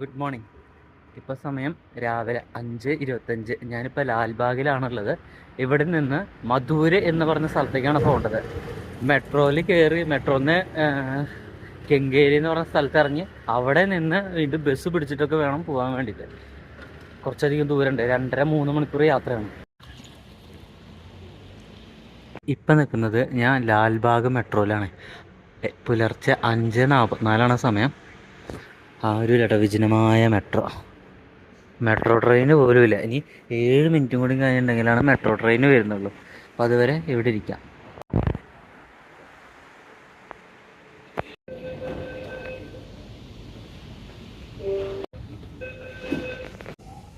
Good morning. ഇപ്പോൾ സമയം രാവിലെ 5:25. ഞാനിപ്പോൾ ലാൽബാഗിലാണുള്ളത്. ഇവിടെ നിന്ന് മധൂര് എന്ന് പറഞ്ഞ സ്ഥലത്തേക്കാണ് പോകേണ്ടത്. മെട്രോയിൽ കയറി മെട്രോന്ന് കെങ്കേരി എന്ന് പറഞ്ഞ സ്ഥലത്ത് ഇറങ്ങി അവിടെ നിന്ന് ഇത് ബസ് പിടിച്ചിട്ടൊക്കെ വേണം പോകാൻ വേണ്ടിയിട്ട്. കുറച്ചധികം ദൂരമുണ്ട്, 2.5-3 മണിക്കൂർ യാത്രയാണ്. ഇപ്പം നിൽക്കുന്നത് ഞാൻ ലാൽബാഗ് മെട്രോയിലാണ്. പുലർച്ചെ 5:44 സമയം. ആ ഒരു ഇടവിജനമായ മെട്രോ ട്രെയിന് പോലും ഇല്ല. ഇനി 7 മിനിറ്റും കൂടി കഴിഞ്ഞിട്ടുണ്ടെങ്കിലാണ് മെട്രോ ട്രെയിന് വരുന്നുള്ളൂ. അപ്പോൾ അതുവരെ ഇവിടെ ഇരിക്കാം.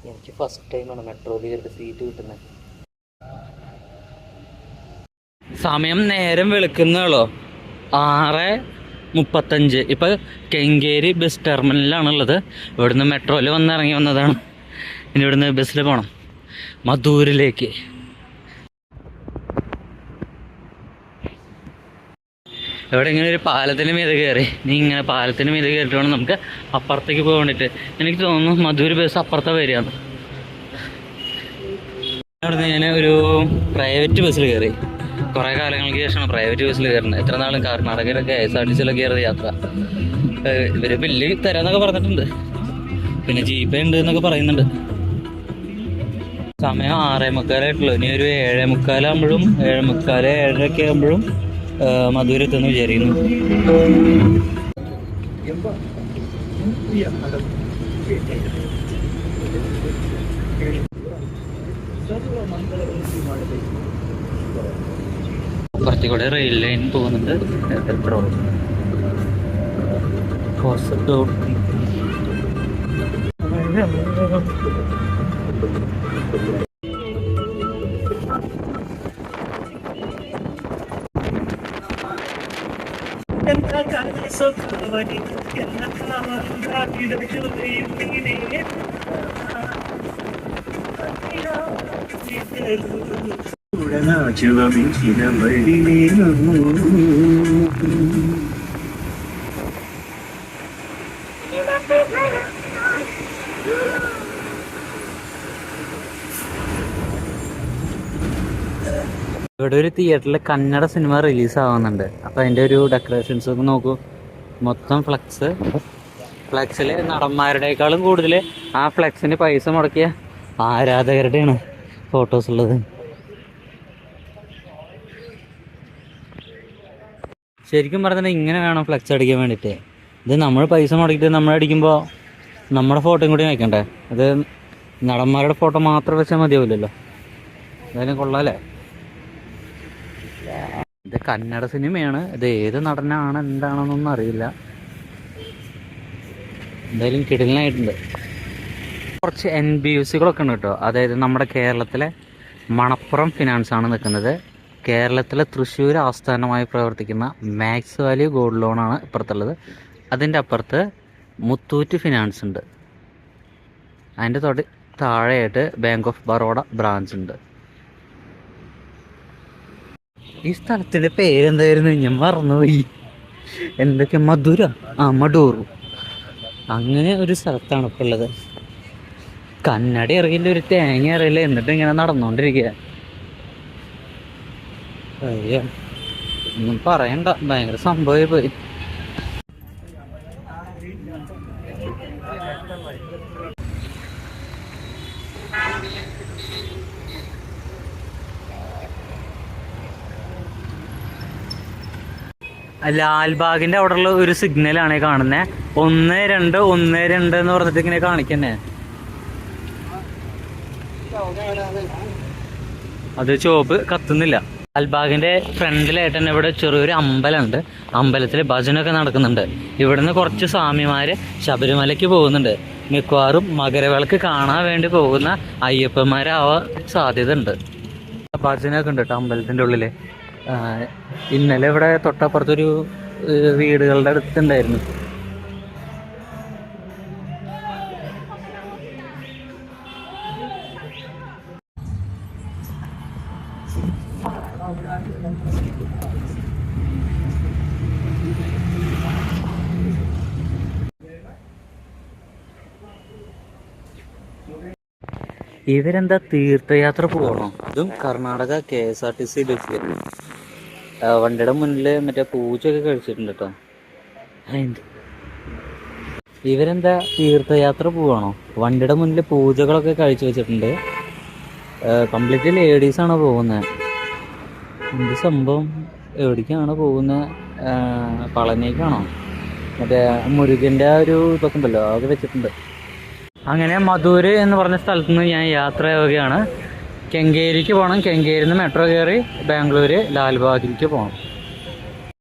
എനിക്ക് ഫസ്റ്റ് ടൈമാണ് മെട്രോയിൽ കയറിയിട്ട് സീറ്റ് കിട്ടുന്നത്. സമയം നേരം വെളുക്കുന്നുള്ളൂ, 6:35. ഇപ്പം കെങ്കേരി ബസ് ടെർമിനലിലാണുള്ളത്. ഇവിടുന്ന് മെട്രോയിൽ വന്നതാണ്. ഇനി ഇവിടുന്ന് ബസ്സിൽ പോകണം മധൂരിലേക്ക്. ഇവിടെ ഇങ്ങനെ ഒരു പാലത്തിന് മീതെ കയറി, ഇങ്ങനെ പാലത്തിന് മീതെ കയറിയിട്ട് വേണം നമുക്ക് അപ്പുറത്തേക്ക് പോകാൻ വേണ്ടിയിട്ട്. എനിക്ക് തോന്നുന്നു മധൂര് ബസ് അപ്പുറത്താണ് വരികയാണ്. അവിടുന്ന് ഞാൻ ഒരു പ്രൈവറ്റ് ബസ്സിൽ കയറി. കുറേ കാലങ്ങൾക്ക് ശേഷമാണ് പ്രൈവറ്റ് ബസ്സിൽ കയറുന്നത്. എത്ര നാളും കർണാടകയിലൊക്കെ KSRTC കയറിയ യാത്ര. ഇവർ ബില്ല് തരാമെന്നൊക്കെ പറഞ്ഞിട്ടുണ്ട്, പിന്നെ ജീപ്പേ ഉണ്ട് എന്നൊക്കെ പറയുന്നുണ്ട്. സമയം 6:45 ഇനി ഒരു 7:45 ആകുമ്പോഴും 7:45-7:30 ആകുമ്പോഴും മധുരെത്തുമെന്ന് വിചാരിക്കുന്നു. കുറച്ചുകൂടെ റെയിൽ ലൈൻ പോകുന്നുണ്ട്. പെട്രോൾ ഇവിടെ ഒരു തിയേറ്ററിൽ കന്നഡ സിനിമ റിലീസ് ആവുന്നുണ്ട്. അപ്പോൾ അതിൻ്റെ ഒരു ഡെക്കറേഷൻസ് ഒക്കെ നോക്കൂ. മൊത്തം ഫ്ലെക്സിൽ നടന്മാരുടേക്കാളും കൂടുതൽ ആ ഫ്ലെക്സിന് പൈസ മുടക്കിയ ആരാധകരുടെയാണ് ഫോട്ടോസ് ഉള്ളത്. ശരിക്കും പറഞ്ഞാൽ ഇങ്ങനെ വേണം ഫ്ലെക്സ് അടിക്കാൻ വേണ്ടിയിട്ട്. ഇത് നമ്മൾ പൈസ മുടക്കിയിട്ട് നമ്മളടിക്കുമ്പോൾ നമ്മുടെ ഫോട്ടോയും കൂടി വയ്ക്കണ്ടേ? അത് നടന്മാരുടെ ഫോട്ടോ മാത്രം വെച്ചാൽ മതിയാവില്ലല്ലോ. എന്തായാലും കൊള്ളാമല്ലേ? ഇത് കന്നഡ സിനിമയാണ്. ഇത് ഏത് നടനാണ് എന്താണെന്നൊന്നും അറിയില്ല. എന്തായാലും കിടിലനായിട്ടുണ്ട്. കുറച്ച് NBFCകളൊക്കെ ഉണ്ട് കേട്ടോ. അതായത് നമ്മുടെ കേരളത്തിലെ മണപ്പുറം ഫിനാൻസ് ആണ് നിൽക്കുന്നത്. കേരളത്തിലെ തൃശ്ശൂർ ആസ്ഥാനമായി പ്രവർത്തിക്കുന്ന മാക്സ് വാല്യൂ ഗോൾഡ് ലോണാണ് ഇപ്പുറത്തുള്ളത്. അതിൻ്റെ അപ്പുറത്ത് മുത്തൂറ്റ് ഫിനാൻസ് ഉണ്ട്. അതിൻ്റെ താഴെയായിട്ട് ബാങ്ക് ഓഫ് ബറോഡ ബ്രാഞ്ച് ഉണ്ട്. ഈ സ്ഥലത്തിൻ്റെ പേരെന്തായിരുന്നു? ഞാൻ മറന്നുപോയി. എന്തൊക്കെ മഡൂർ അങ്ങനെ ഒരു സ്ഥലത്താണ് ഇപ്പോൾ ഉള്ളത്. കന്നഡ അറിയില്ല, ഒരു തേങ്ങ അറിയില്ല, എന്നിട്ട് ഇങ്ങനെ നടന്നുകൊണ്ടിരിക്കുക. അയ്യോ, ഒന്നും പറയണ്ട, ഭയങ്കര സംഭവമായി പോയി. ലാൽബാഗിൻ്റെ അവിടെയുള്ള ഒരു സിഗ്നലാണ് കാണുന്നത്. 1212 എന്ന് പറഞ്ഞിട്ട് ഇങ്ങനെ കാണിക്കുന്നേ. അത് ചുവപ്പ് കത്തുന്നില്ല. ലാൽബാഗിൻ്റെ ഫ്രണ്ടിലായിട്ട് തന്നെ ഇവിടെ ചെറിയൊരു അമ്പലമുണ്ട്. അമ്പലത്തിൽ ഭജനൊക്കെ നടക്കുന്നുണ്ട്. ഇവിടുന്ന് കുറച്ച് സ്വാമിമാർ ശബരിമലയ്ക്ക് പോകുന്നുണ്ട്. മിക്കവാറും മകരവിളക്ക് കാണാൻ വേണ്ടി പോകുന്ന അയ്യപ്പന്മാരാവാൻ സാധ്യത ഉണ്ട്. ഭജനൊക്കെ ഉണ്ട് കേട്ടോ അമ്പലത്തിൻ്റെ ഉള്ളിൽ. ഇന്നലെ ഇവിടെ തൊട്ടപ്പുറത്തൊരു വീടുകളുടെ അടുത്തുണ്ടായിരുന്നു. ഇവരെന്താ തീർത്ഥയാത്ര പോകണോ? ഇതും കർണാടക KSRTC ബസ്സിൽ വണ്ടിയുടെ മുന്നിൽ മറ്റേ പൂജയൊക്കെ കഴിച്ചിട്ടുണ്ട് കേട്ടോ. ഇവരെന്താ തീർത്ഥയാത്ര പോവാണോ? വണ്ടിയുടെ മുന്നിൽ പൂജകളൊക്കെ കഴിച്ചു വെച്ചിട്ടുണ്ട്. കംപ്ലീറ്റ് ലേഡീസാണ് പോകുന്നത്. എന്ത് സംഭവം? എവിടേക്കാണ് പോകുന്നത്? പളനിക്കാണോ? മറ്റേ മുരുകൻ്റെ ആ ഒരു ഇതൊക്കെ ഉണ്ടല്ലോ, അത് വെച്ചിട്ടുണ്ട്. അങ്ങനെ മധൂര് എന്ന് പറഞ്ഞ സ്ഥലത്ത് നിന്ന് ഞാൻ യാത്രയാവുകയാണ്. കെങ്കേരിക്ക് പോകണം. കെങ്കേരിയിൽ നിന്ന് മെട്രോ കയറി ബാംഗ്ലൂർ ലാൽബാഗിലേക്ക് പോകണം.